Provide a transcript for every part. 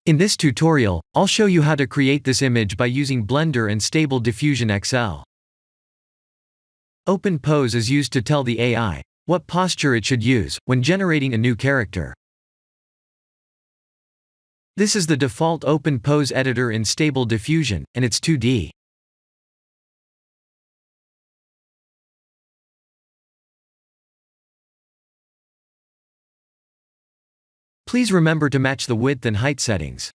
In this tutorial, I'll show you how to create this image by using Blender and Stable Diffusion XL. OpenPose is used to tell the AI what posture it should use when generating a new character. This is the default OpenPose editor in Stable Diffusion, and it's 2D. Please remember to match the width and height settings.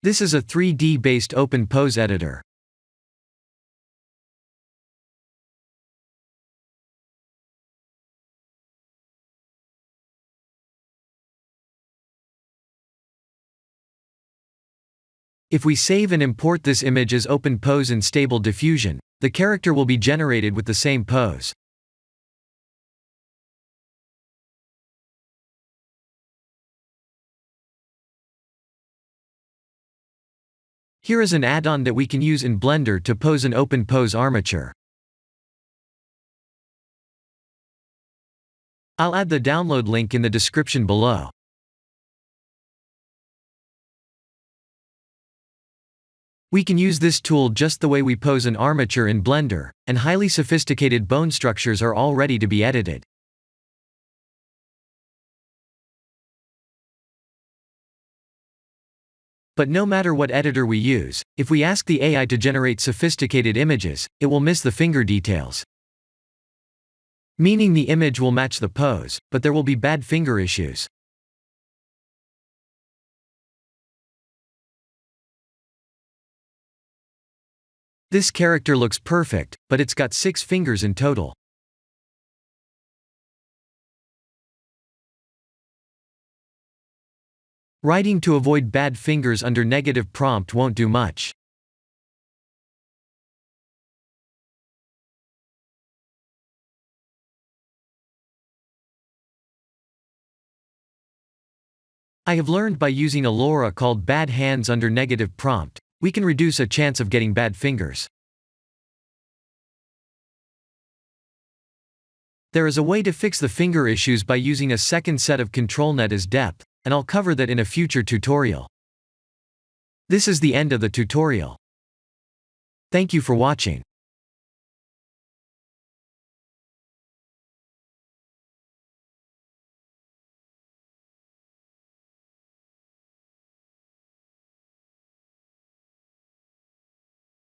This is a 3D-based OpenPose editor. If we save and import this image as OpenPose in Stable Diffusion, the character will be generated with the same pose. Here is an add-on that we can use in Blender to pose an OpenPose armature. I'll add the download link in the description below. We can use this tool just the way we pose an armature in Blender, and highly sophisticated bone structures are all ready to be edited. But no matter what editor we use, if we ask the AI to generate sophisticated images, it will miss the finger details. Meaning the image will match the pose, but there will be bad finger issues. This character looks perfect, but it's got 6 fingers in total. Writing to avoid bad fingers under negative prompt won't do much. I have learned by using a lora called BadHands under negative prompt, we can reduce a chance of getting bad fingers. There is a way to fix the finger issues by using a second set of ControlNet as depth, and I'll cover that in a future tutorial. This is the end of the tutorial. Thank you for watching.